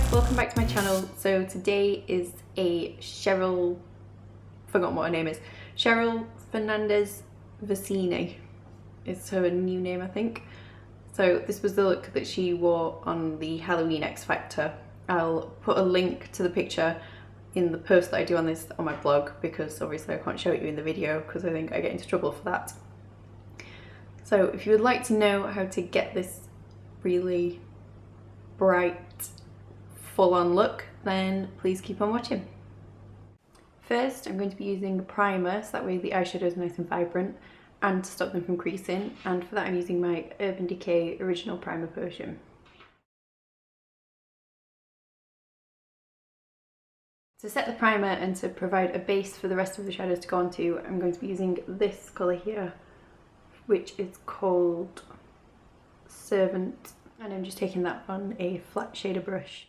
guys, welcome back to my channel. So today is a Cheryl, forgotten what her name is, Cheryl Fernandez Vicini is her new name I think. So this was the look that she wore on the Halloween X Factor. I'll put a link to the picture in the post that I do on this on my blog, because obviously I can't show it you in the video because I think I get into trouble for that. So if you would like to know how to get this really bright full-on look, then please keep on watching. First I'm going to be using a primer so that way the eyeshadow is nice and vibrant and to stop them from creasing, and for that I'm using my Urban Decay Original Primer Potion. To set the primer and to provide a base for the rest of the shadows to go onto, I'm going to be using this colour here, which is called Servant, and I'm just taking that on a flat shader brush.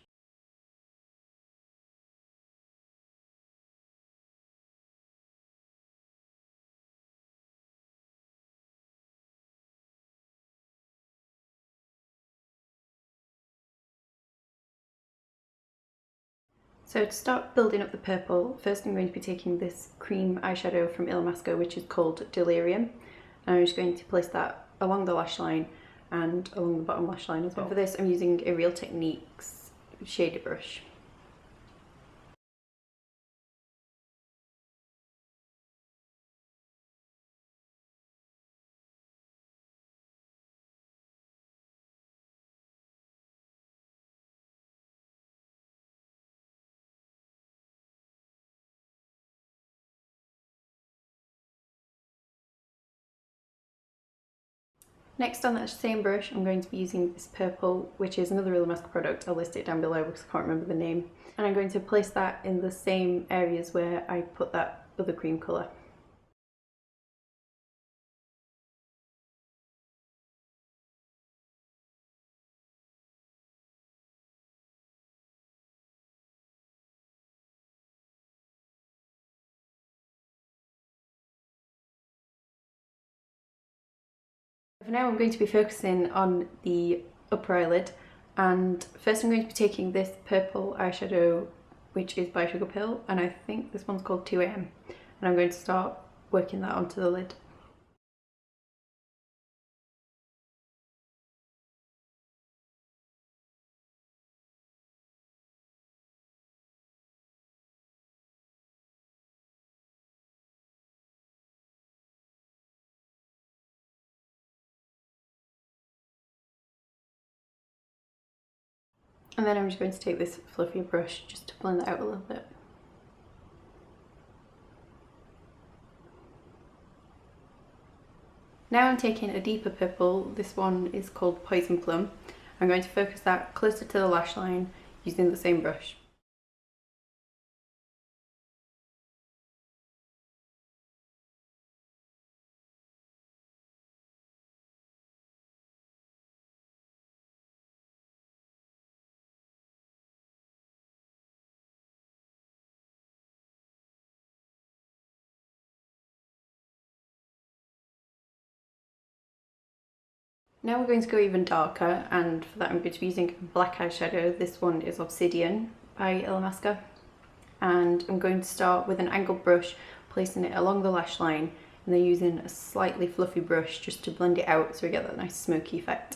So to start building up the purple, first I'm going to be taking this cream eyeshadow from Illamasqua, which is called Delirium, and I'm just going to place that along the lash line and along the bottom lash line as well. And for this I'm using a Real Techniques shader brush. Next, on that same brush, I'm going to be using this purple, which is another Illamasqua product. I'll list it down below because I can't remember the name. And I'm going to place that in the same areas where I put that other cream colour. For now I'm going to be focusing on the upper eyelid, and first I'm going to be taking this purple eyeshadow which is by Sugarpill, and I think this one's called 2 AM, and I'm going to start working that onto the lid. And then I'm just going to take this fluffier brush just to blend that out a little bit. Now I'm taking a deeper purple. This one is called Poison Plum. I'm going to focus that closer to the lash line using the same brush. Now we're going to go even darker, and for that I'm going to be using a black eyeshadow. This one is Obsidian by Illamasqua, and I'm going to start with an angled brush, placing it along the lash line, and then using a slightly fluffy brush just to blend it out so we get that nice smoky effect.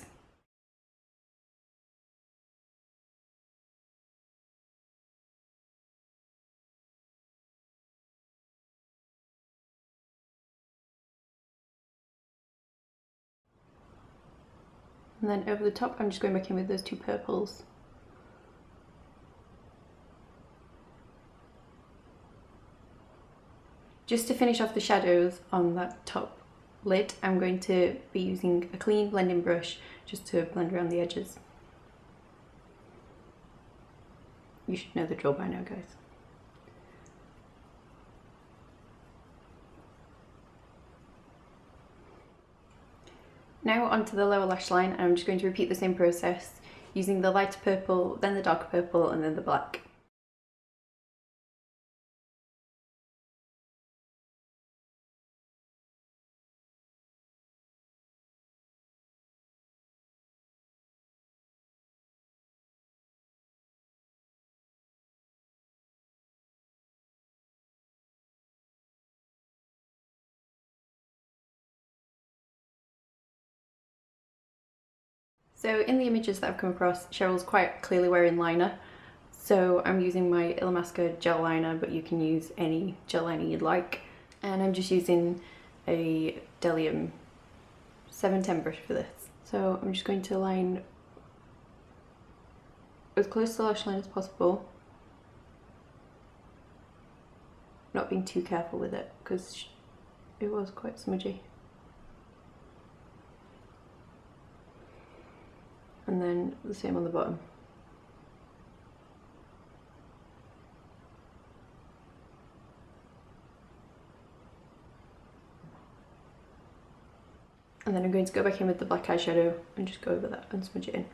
And then over the top I'm just going back in with those two purples. Just to finish off the shadows on that top lid, I'm going to be using a clean blending brush just to blend around the edges. You should know the drill by now, guys. Now onto the lower lash line, and I'm just going to repeat the same process using the lighter purple, then the darker purple, and then the black. So in the images that I've come across, Cheryl's quite clearly wearing liner. So I'm using my Illamasqua gel liner, but you can use any gel liner you'd like. And I'm just using a Delirium 710 brush for this. So I'm just going to line as close to the lash line as possible. Not being too careful with it because it was quite smudgy. And then the same on the bottom. And then I'm going to go back in with the black eyeshadow and just go over that and smudge it in.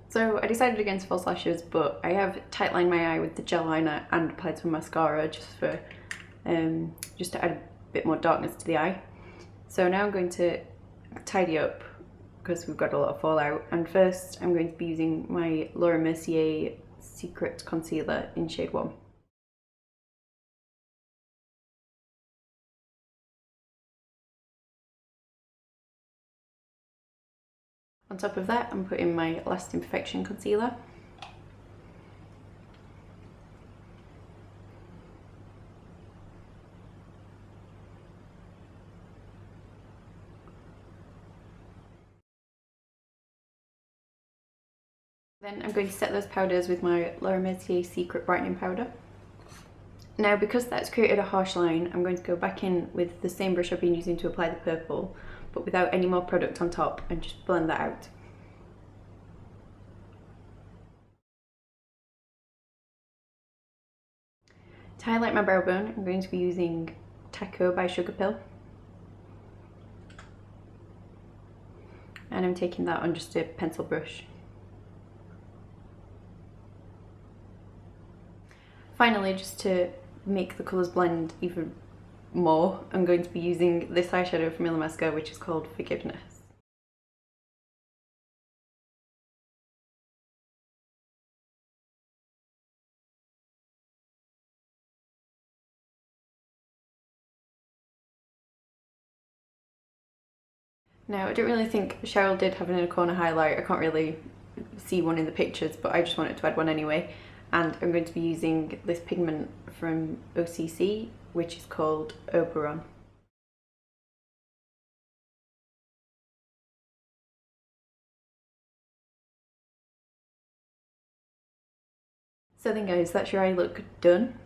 So I decided against false lashes, but I have tight lined my eye with the gel liner and applied some mascara just for just to add a bit more darkness to the eye. So now I'm going to tidy up because we've got a lot of fallout, and first I'm going to be using my Laura Mercier Secret Concealer in shade 1. On top of that, I'm putting my Last Imperfection concealer. Then I'm going to set those powders with my Laura Mercier Secret Brightening Powder. Now, because that's created a harsh line, I'm going to go back in with the same brush I've been using to apply the purple, but without any more product on top, and just blend that out. To highlight my brow bone, I'm going to be using Decay by Sugarpill. And I'm taking that on just a pencil brush. Finally, just to make the colours blend even more, I'm going to be using this eyeshadow from Illamasqua, which is called Forgiveness. Now, I don't really think Cheryl did have an inner corner highlight. I can't really see one in the pictures, but I just wanted to add one anyway. And I'm going to be using this pigment from OCC, which is called Oberon. So then guys, that's your eye look done.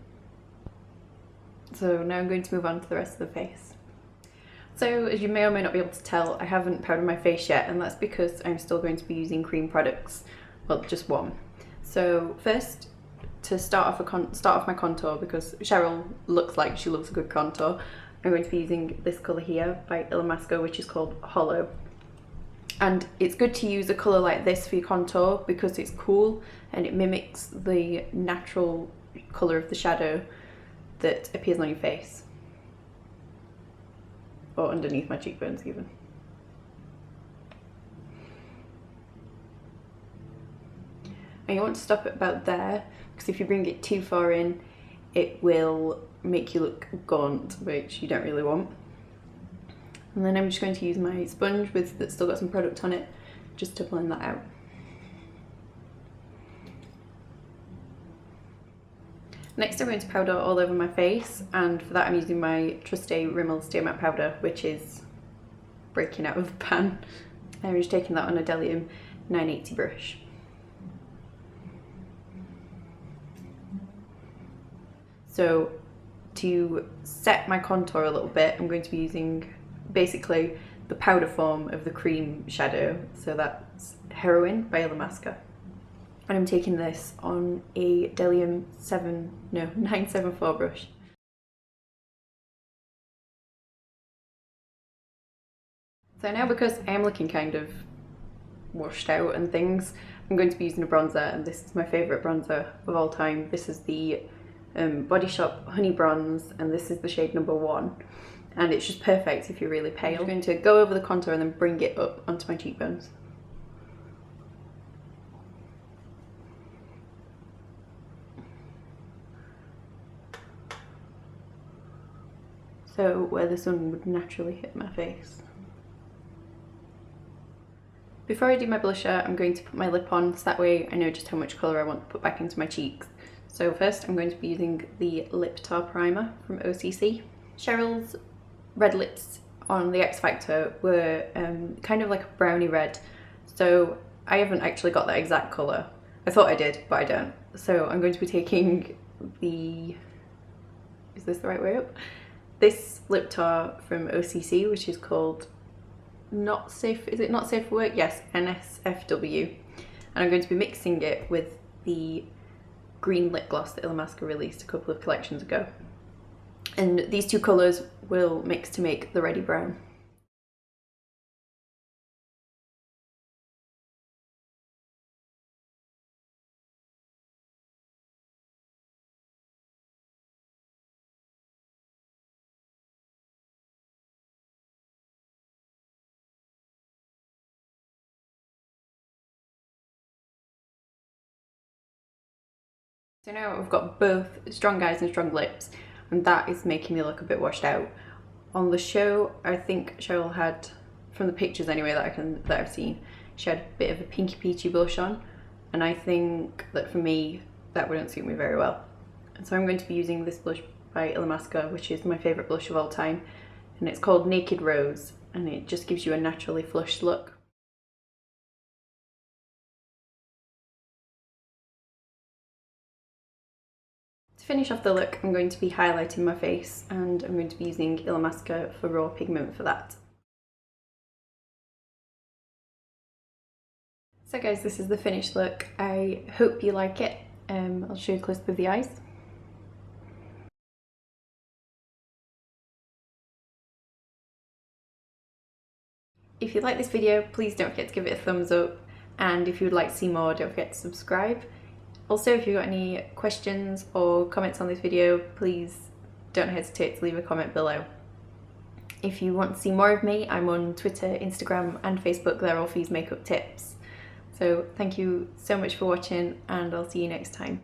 So now I'm going to move on to the rest of the face. So as you may or may not be able to tell, I haven't powdered my face yet, and that's because I'm still going to be using cream products. Well, just one. So first, to start off my contour, because Cheryl looks like she loves a good contour, I'm going to be using this colour here by Illamasqua, which is called Hollow. And it's good to use a colour like this for your contour because it's cool and it mimics the natural colour of the shadow that appears on your face. Or underneath my cheekbones even. And you want to stop it about there, because if you bring it too far in, it will make you look gaunt, which you don't really want. And then I'm just going to use my sponge that's still got some product on it, just to blend that out. Next I'm going to powder all over my face, and for that I'm using my trusty Rimmel Stay Matte Powder, which is breaking out of the pan. I'm just taking that on a Delirium 980 brush. So to set my contour a little bit, I'm going to be using basically the powder form of the cream shadow. So that's Heroine by Illamasqua. And I'm taking this on a Delirium 974 brush. So now, because I am looking kind of washed out and things, I'm going to be using a bronzer, and this is my favourite bronzer of all time. This is the Body Shop Honey Bronze, and this is the shade number 1. And it's just perfect if you're really pale. I'm going to go over the contour and then bring it up onto my cheekbones. so where the sun would naturally hit my face. Before I do my blusher, I'm going to put my lip on, so that way I know just how much colour I want to put back into my cheeks. So first I'm going to be using the Lip Tar Primer from OCC. Cheryl's red lips on the X Factor were kind of like a brownie red, so I haven't actually got that exact colour. I thought I did, but I don't. So I'm going to be taking the, is this the right way up? This lip tar from OCC, which is called Not Safe, is it Not Safe for Work? Yes, NSFW. And I'm going to be mixing it with the green lip gloss that Illamasqua released a couple of collections ago. And these two colours will mix to make the Ready Brown. So now I've got both strong eyes and strong lips, and that is making me look a bit washed out. On the show, I think Cheryl had, from the pictures anyway that I've seen, she had a bit of a pinky peachy blush on, and I think that for me that wouldn't suit me very well. And so I'm going to be using this blush by Illamasqua, which is my favourite blush of all time, and it's called Naked Rose, and it just gives you a naturally flushed look. To finish off the look, I'm going to be highlighting my face, and I'm going to be using Illamasqua Furore pigment for that. So guys, this is the finished look. I hope you like it. I'll show you a close-up of the eyes. If you like this video, please don't forget to give it a thumbs up, and if you would like to see more, don't forget to subscribe. Also, if you've got any questions or comments on this video, please don't hesitate to leave a comment below. If you want to see more of me, I'm on Twitter, Instagram and Facebook. They're all Fee's makeup tips. So thank you so much for watching, and I'll see you next time.